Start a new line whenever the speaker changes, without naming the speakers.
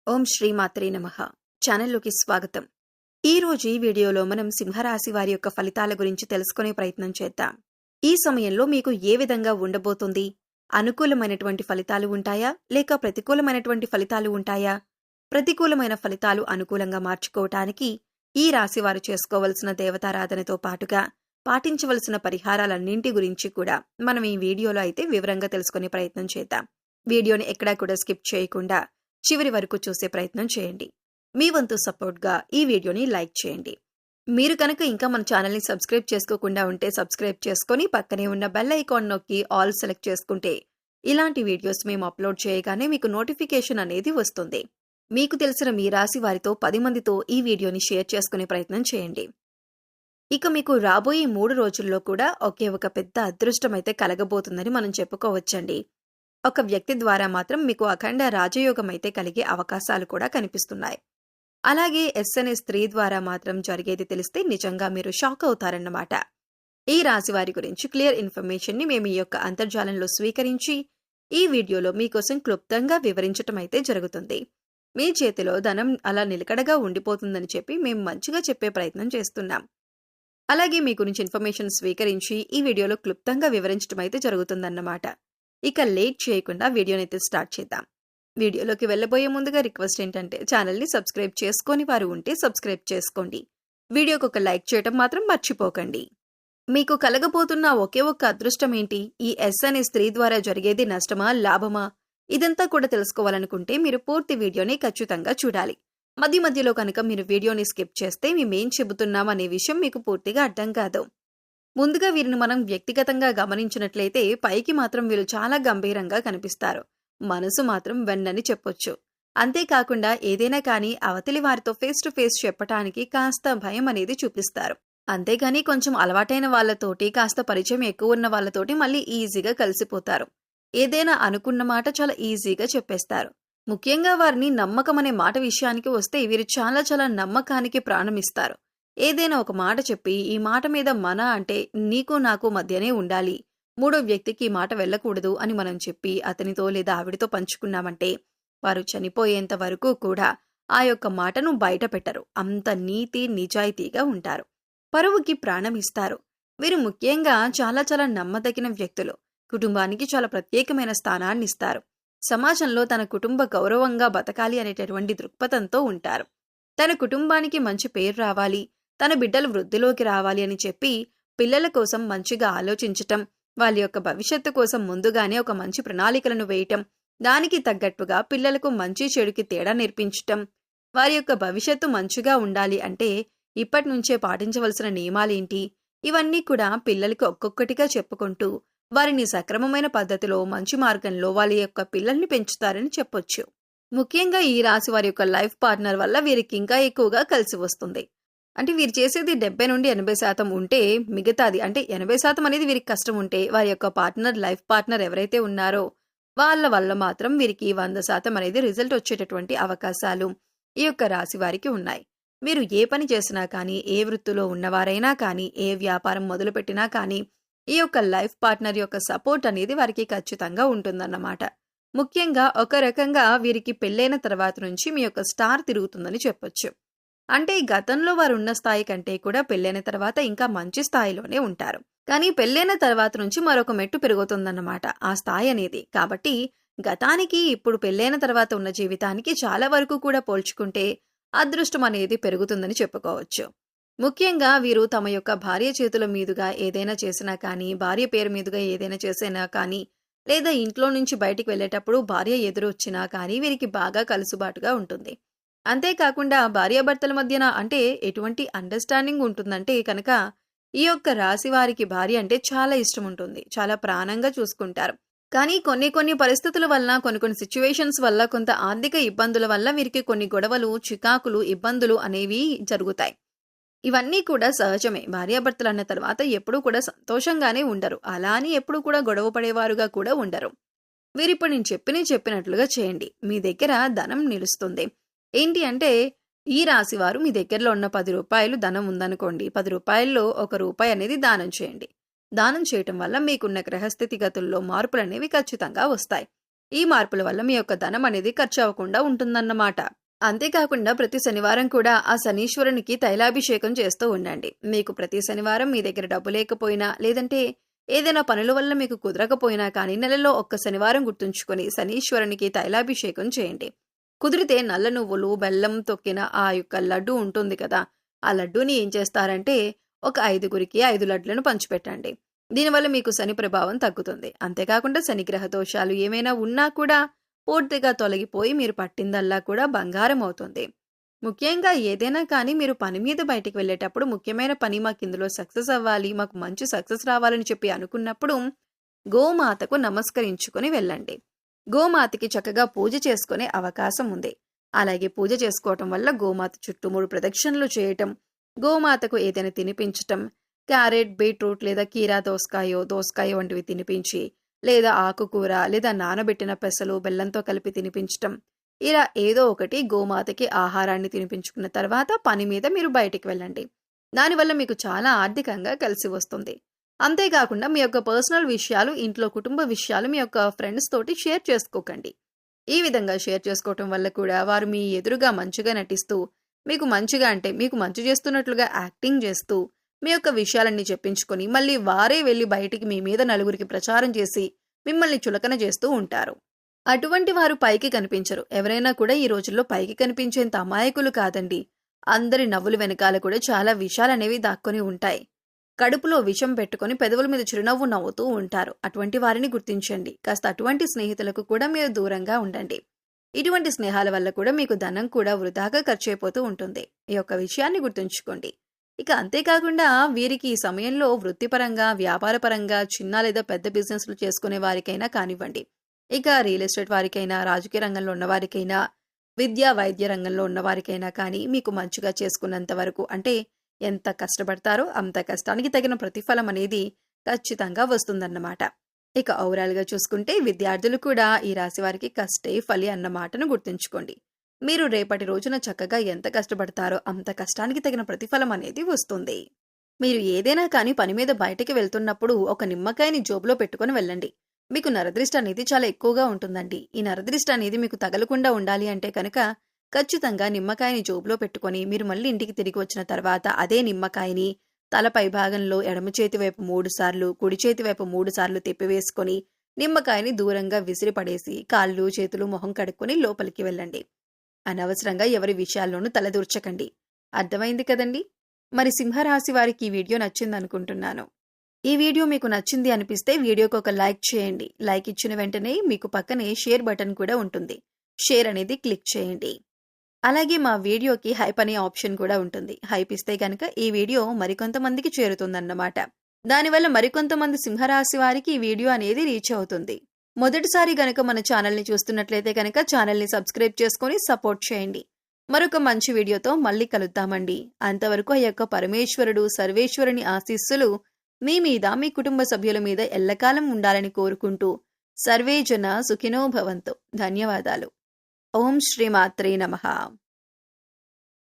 ఓం శ్రీ మాత్రే నమః. ఛానల్లోకి స్వాగతం. ఈ రోజు ఈ వీడియోలో మనం సింహరాశి వారి యొక్క ఫలితాల గురించి తెలుసుకునే ప్రయత్నం చేద్దాం. ఈ సమయంలో మీకు ఏ విధంగా ఉండబోతుంది? అనుకూలమైనటువంటి ఫలితాలు ఉంటాయా లేక ప్రతికూలమైనటువంటి ఫలితాలు ఉంటాయా? ప్రతికూలమైన ఫలితాలు అనుకూలంగా మార్చుకోవటానికి ఈ రాశి వారు చేసుకోవలసిన దేవతారాధనతో పాటుగా పాటించవలసిన పరిహారాలన్నింటి గురించి కూడా మనం ఈ వీడియోలో అయితే వివరంగా తెలుసుకునే ప్రయత్నం చేద్దాం. వీడియోని ఎక్కడా కూడా స్కిప్ చేయకుండా చివరి వరకు చూసే ప్రయత్నం చేయండి. మీ వంతు సపోర్ట్గా ఈ వీడియోని లైక్ చేయండి. మీరు కనుక ఇంకా మన ఛానల్ని సబ్స్క్రైబ్ చేసుకోకుండా ఉంటే సబ్స్క్రైబ్ చేసుకొని పక్కనే ఉన్న బెల్ ఐకాన్ నొక్కి ఆల్ సెలెక్ట్ చేసుకుంటే ఇలాంటి వీడియోస్ మేము అప్లోడ్ చేయగానే మీకు నోటిఫికేషన్ అనేది వస్తుంది. మీకు తెలిసిన మీ రాశి వారితో 10 మందితో ఈ వీడియోని షేర్ చేసుకునే ప్రయత్నం చేయండి. ఇక మీకు రాబోయే 3 రోజుల్లో కూడా ఒకే ఒక పెద్ద అదృష్టం అయితే కలగబోతుందని మనం చెప్పుకోవచ్చండి. ఒక వ్యక్తి ద్వారా మాత్రం మీకు అఖండ రాజయోగం అయితే కలిగే అవకాశాలు కూడా కనిపిస్తున్నాయి. అలాగే అనే స్త్రీ ద్వారా మాత్రం జరిగేది తెలిస్తే నిజంగా మీరు షాక్ అవుతారన్నమాట. ఈ రాశి వారి గురించి క్లియర్ ఇన్ఫర్మేషన్ ని మేము ఈ యొక్క అంతర్జాలంలో స్వీకరించి ఈ వీడియోలో మీకోసం క్లుప్తంగా వివరించటం అయితే జరుగుతుంది. మీ చేతిలో ధనం అలా నిలకడగా ఉండిపోతుందని చెప్పి మేము మంచిగా చెప్పే ప్రయత్నం చేస్తున్నాం. అలాగే మీ గురించి ఇన్ఫర్మేషన్ స్వీకరించి ఈ వీడియోలో క్లుప్తంగా వివరించడం అయితే జరుగుతుందన్నమాట. ఇక లేట్ చేయకుండా వీడియోని అయితే స్టార్ట్ చేద్దాం. వీడియోలోకి వెళ్ళబోయే ముందుగా రిక్వెస్ట్ ఏంటంటే ఛానల్ని సబ్స్క్రైబ్ చేసుకొని వారు ఉంటే సబ్స్క్రైబ్ చేసుకోండి. వీడియోకి ఒక లైక్ చేయటం మాత్రం మర్చిపోకండి. మీకు కలగబోతున్న ఒకే ఒక్క అదృష్టం ఏంటి? ఈ అనే స్త్రీ ద్వారా జరిగేది నష్టమా లాభమా? ఇదంతా కూడా తెలుసుకోవాలనుకుంటే మీరు పూర్తి వీడియోని ఖచ్చితంగా చూడాలి. మధ్య మధ్యలో కనుక మీరు వీడియోని స్కిప్ చేస్తే మేమేం చెబుతున్నాం అనే విషయం మీకు పూర్తిగా అర్థం కాదు. ముందుగా వీరిని మనం వ్యక్తిగతంగా గమనించినట్లయితే పైకి మాత్రం వీరు చాలా గంభీరంగా కనిపిస్తారు. మనసు మాత్రం వెన్నని చెప్పొచ్చు. అంతేకాకుండా ఏదైనా కానీ అవతలి వారితో ఫేస్ టు ఫేస్ చెప్పటానికి కాస్త భయం అనేది చూపిస్తారు. అంతేగాని కొంచెం అలవాటైన వాళ్ళతోటి కాస్త పరిచయం ఎక్కువ ఉన్న వాళ్ళతోటి మళ్ళీ ఈజీగా కలిసిపోతారు. ఏదైనా అనుకున్న మాట చాలా ఈజీగా చెప్పేస్తారు. ముఖ్యంగా వారిని నమ్మకం అనే మాట విషయానికి వస్తే వీరు చాలా చాలా నమ్మకానికి ప్రాణమిస్తారు. ఏదైనా ఒక మాట చెప్పి ఈ మాట మీద మన అంటే నీకు నాకు మధ్యనే ఉండాలి, మూడో వ్యక్తికి ఈ మాట వెళ్ళకూడదు అని మనం చెప్పి అతనితో లేదా ఆవిడితో పంచుకున్నామంటే వారు చనిపోయేంత వరకు కూడా ఆ యొక్క మాటను బయట పెట్టరు. అంత నీతి నిజాయితీగా ఉంటారు. పరువుకి ప్రాణం ఇస్తారు. వీరు ముఖ్యంగా చాలా చాలా నమ్మదగిన వ్యక్తులు. కుటుంబానికి చాలా ప్రత్యేకమైన స్థానాన్ని ఇస్తారు. సమాజంలో తన కుటుంబ గౌరవంగా బతకాలి అనేటటువంటి దృక్పథంతో ఉంటారు. తన కుటుంబానికి మంచి పేరు రావాలి, తన బిడ్డలు వృద్ధిలోకి రావాలి అని చెప్పి పిల్లల కోసం మంచిగా ఆలోచించటం, వాళ్ళ యొక్క భవిష్యత్తు కోసం ముందుగానే ఒక మంచి ప్రణాళికలను వేయటం, దానికి తగ్గట్టుగా పిల్లలకు మంచి చెడుకి తేడా నేర్పించటం, వారి యొక్క భవిష్యత్తు మంచిగా ఉండాలి అంటే ఇప్పటి నుంచే పాటించవలసిన నియమాలేంటి, ఇవన్నీ కూడా పిల్లలకు ఒక్కొక్కటిగా చెప్పుకుంటూ వారిని సక్రమమైన పద్ధతిలో మంచి మార్గంలో వాళ్ళ యొక్క పిల్లల్ని పెంచుతారని చెప్పొచ్చు. ముఖ్యంగా ఈ రాశి వారి యొక్క లైఫ్ పార్ట్నర్ వల్ల వీరికి ఇంకా ఎక్కువగా కలిసి వస్తుంది. అంటే వీరు చేసేది 70 నుండి 80% ఉంటే మిగతాది అంటే 80% అనేది వీరికి కష్టం ఉంటే వారి యొక్క పార్ట్నర్ లైఫ్ పార్ట్నర్ ఎవరైతే ఉన్నారో వాళ్ళ వల్ల మాత్రం వీరికి 100% అనేది రిజల్ట్ వచ్చేటటువంటి అవకాశాలు ఈ యొక్క రాశి వారికి ఉన్నాయి. మీరు ఏ పని చేసినా కానీ, ఏ వృత్తిలో ఉన్నవారైనా కానీ, ఏ వ్యాపారం మొదలుపెట్టినా కానీ ఈ యొక్క లైఫ్ పార్ట్నర్ యొక్క సపోర్ట్ అనేది వారికి ఖచ్చితంగా ఉంటుందన్నమాట. ముఖ్యంగా ఒక రకంగా వీరికి పెళ్ళైన తర్వాత నుంచి మీ యొక్క స్టార్ తిరుగుతుందని చెప్పొచ్చు. అంటే గతంలో వారు ఉన్న స్థాయి కంటే కూడా పెళ్ళైన తర్వాత ఇంకా మంచి స్థాయిలోనే ఉంటారు. కానీ పెళ్ళైన తర్వాత నుంచి మరొక మెట్టు పెరుగుతుందన్నమాట ఆ స్థాయి అనేది. కాబట్టి గతానికి ఇప్పుడు పెళ్ళైన తర్వాత ఉన్న జీవితానికి చాలా వరకు కూడా పోల్చుకుంటే అదృష్టం అనేది పెరుగుతుందని చెప్పుకోవచ్చు. ముఖ్యంగా వీరు తమ యొక్క భార్య చేతుల మీదుగా ఏదైనా చేసినా కానీ, భార్య పేరు మీదుగా ఏదైనా చేసినా కానీ, లేదా ఇంట్లో నుంచి బయటికి వెళ్ళేటప్పుడు భార్య ఎదురొచ్చినా కానీ వీరికి బాగా కలుసుబాటుగా ఉంటుంది. అంతేకాకుండా భార్యాభర్తల మధ్యన అంటే ఎటువంటి అండర్స్టాండింగ్ ఉంటుందంటే కనుక ఈ యొక్క రాశి వారికి భార్య అంటే చాలా ఇష్టం ఉంటుంది. చాలా ప్రాణంగా చూసుకుంటారు. కానీ కొన్ని పరిస్థితుల వల్ల, కొన్ని సిచ్యువేషన్స్ వల్ల, కొంత ఆర్థిక ఇబ్బందుల వల్ల వీరికి కొన్ని గొడవలు, చికాకులు, ఇబ్బందులు అనేవి జరుగుతాయి. ఇవన్నీ కూడా సహజమే. భార్యాభర్తలు అన్న తర్వాత ఎప్పుడూ కూడా సంతోషంగానే ఉండరు. అలా అని ఎప్పుడూ కూడా గొడవ పడేవారుగా కూడా ఉండరు. వీరిప్పుడు నేను చెప్పినట్లుగా చేయండి. మీ దగ్గర ధనం నిలుస్తుంది. ఏంటి అంటే ఈ రాశివారు మీ దగ్గరలో ఉన్న 10 రూపాయలు ధనం ఉందనుకోండి, 10 రూపాయల్లో 1 రూపాయి అనేది దానం చేయండి. దానం చేయటం వల్ల మీకున్న గ్రహస్థితిగతుల్లో మార్పులనేవి ఖచ్చితంగా వస్తాయి. ఈ మార్పుల వల్ల మీ యొక్క ధనం అనేది ఖర్చు అవ్వకుండా ఉంటుందన్నమాట. అంతేకాకుండా ప్రతి శనివారం కూడా ఆ శనీశ్వరునికి తైలాభిషేకం చేస్తూ ఉండండి. మీకు ప్రతి శనివారం మీ దగ్గర డబ్బు లేకపోయినా, లేదంటే ఏదైనా పనుల వల్ల మీకు కుదరకపోయినా కానీ నెలలో ఒక్క శనివారం గుర్తుంచుకొని శనీశ్వరునికి తైలాభిషేకం చేయండి. కుదిరితే నల్ల నువ్వులు, బెల్లం తొక్కిన ఆ యొక్క లడ్డు ఉంటుంది కదా, ఆ లడ్డూని ఏం చేస్తారంటే ఒక 5గురికి 5 లడ్లను పంచిపెట్టండి. దీనివల్ల మీకు శని ప్రభావం తగ్గుతుంది. అంతేకాకుండా శనిగ్రహ దోషాలు ఏమైనా ఉన్నా కూడా పూర్తిగా తొలగిపోయి మీరు పట్టిందల్లా కూడా బంగారం అవుతుంది. ముఖ్యంగా ఏదైనా కానీ మీరు పని మీద బయటికి వెళ్ళేటప్పుడు ముఖ్యమైన పని మాకు ఇందులో సక్సెస్ అవ్వాలి, మాకు మంచి సక్సెస్ రావాలని చెప్పి అనుకున్నప్పుడు గోమాతకు నమస్కరించుకొని వెళ్ళండి. గోమాతకి చక్కగా పూజ చేసుకునే అవకాశం ఉంది. అలాగే పూజ చేసుకోవటం వల్ల గోమాత చుట్టూ 3 ప్రదక్షిణలు చేయటం, గోమాతకు ఏదైనా తినిపించటం, క్యారెట్, బీట్రూట్ లేదా కీరా దోసకాయ వంటివి తినిపించి, లేదా ఆకుకూర లేదా నానబెట్టిన పెసలు బెల్లంతో కలిపి తినిపించటం, ఇలా ఏదో ఒకటి గోమాతకి ఆహారాన్ని తినిపించుకున్న తర్వాత పని మీద మీరు బయటికి వెళ్ళండి. దానివల్ల మీకు చాలా ఆర్థికంగా కలిసి వస్తుంది. అంతేకాకుండా మీ యొక్క పర్సనల్ విషయాలు, ఇంట్లో కుటుంబ విషయాలు మీ యొక్క ఫ్రెండ్స్ తోటి షేర్ చేసుకోకండి. ఈ విధంగా షేర్ చేసుకోవటం వల్ల కూడా వారు మీ ఎదురుగా మంచిగా నటిస్తూ, మీకు మంచిగా అంటే మీకు మంచి చేస్తున్నట్లుగా యాక్టింగ్ చేస్తూ మీ యొక్క విషయాలన్నీ చెప్పించుకొని మళ్ళీ వారే వెళ్ళి బయటికి మీ మీద నలుగురికి ప్రచారం చేసి మిమ్మల్ని చులకన చేస్తూ ఉంటారు. అటువంటి వారు పైకి కనిపించరు. ఎవరైనా కూడా ఈ రోజుల్లో పైకి కనిపించేంత అమాయకులు కాదండి. అందరి నవ్వులు వెనకాల కూడా చాలా విషయాలనేవి దాక్కొని ఉంటాయి. కడుపులో విషం పెట్టుకొని పెదవుల మీద చిరునవ్వు నవ్వుతూ ఉంటారు. అటువంటి వారిని గుర్తించండి. కాస్త అటువంటి స్నేహితులకు కూడా మీరు దూరంగా ఉండండి. ఇటువంటి స్నేహాల వల్ల కూడా మీకు ధనం కూడా వృధాగా ఖర్చు అయిపోతూ ఉంటుంది. ఈ యొక్క విషయాన్ని గుర్తుంచుకోండి. ఇక అంతేకాకుండా వీరికి ఈ సమయంలో వృత్తిపరంగా, వ్యాపారపరంగా చిన్న లేదా పెద్ద బిజినెస్లు చేసుకునే వారికైనా కానివ్వండి, ఇక రియల్ ఎస్టేట్ వారికైనా, రాజకీయ రంగంలో ఉన్నవారికైనా, విద్యా వైద్య రంగంలో ఉన్నవారికైనా కానీ మీకు మంచిగా చేసుకున్నంత వరకు, అంటే ఎంత కష్టపడతారో అంత కష్టానికి తగిన ప్రతిఫలం అనేది ఖచ్చితంగా వస్తుందన్నమాట. ఇక ఓవరాల్గా చూసుకుంటే విద్యార్థులు కూడా ఈ రాశి వారికి కష్టే ఫలి అన్న మాటను గుర్తుంచుకోండి. మీరు రేపటి రోజున చక్కగా ఎంత కష్టపడతారో అంత కష్టానికి తగిన ప్రతిఫలం అనేది వస్తుంది. మీరు ఏదైనా కానీ పని మీద బయటికి వెళ్తున్నప్పుడు ఒక నిమ్మకాయని జోబులో పెట్టుకొని వెళ్ళండి. మీకు నరదృష్టి అనేది చాలా ఎక్కువగా ఉంటుందండి. ఈ నరదృష్టి అనేది మీకు తగలకుండా ఉండాలి అంటే కనుక ఖచ్చితంగా నిమ్మకాయని జోబులో పెట్టుకొని మీరు మళ్ళీ ఇంటికి తిరిగి వచ్చిన తర్వాత అదే నిమ్మకాయని తలపై భాగంలో ఎడమ చేతి వైపు 3 సార్లు, కుడి చేతి వైపు 3 సార్లు తిప్పివేసుకొని నిమ్మకాయని దూరంగా విసిరిపడేసి కాళ్ళు, చేతులు, మొహం కడుక్కొని లోపలికి వెళ్ళండి. అనవసరంగా ఎవరి విషయాల్లోనూ తలదూర్చకండి. అర్థమైంది కదండి? మరి సింహరాశి వారికి ఈ వీడియో నచ్చిందనుకుంటున్నాను. ఈ వీడియో మీకు నచ్చింది అనిపిస్తే వీడియోకి ఒక లైక్ చేయండి. లైక్ ఇచ్చిన వెంటనే మీకు పక్కనే షేర్ బటన్ కూడా ఉంటుంది. షేర్ అనేది క్లిక్ చేయండి. అలాగే మా వీడియోకి హైప్ అనే ఆప్షన్ కూడా ఉంటుంది. హైప్ ఇస్తే కనుక ఈ వీడియో మరికొంతమందికి చేరుతుందన్నమాట. దానివల్ల మరికొంతమంది సింహరాశి వారికి ఈ వీడియో అనేది రీచ్ అవుతుంది. మొదటిసారి గనక మన ఛానల్ని చూస్తున్నట్లయితే కనుక ఛానల్ని సబ్స్క్రైబ్ చేసుకొని సపోర్ట్ చేయండి. మరొక మంచి వీడియోతో మళ్ళీ కలుద్దామండి. అంతవరకు ఆ యొక్క పరమేశ్వరుడు, సర్వేశ్వరుని ఆశీస్సులు మీ మీద, మీ కుటుంబ సభ్యుల మీద ఎల్లకాలం ఉండాలని కోరుకుంటూ సర్వే జన సుఖినో భవంతు. ధన్యవాదాలు. ఓం శ్రీమాత్రే నమః.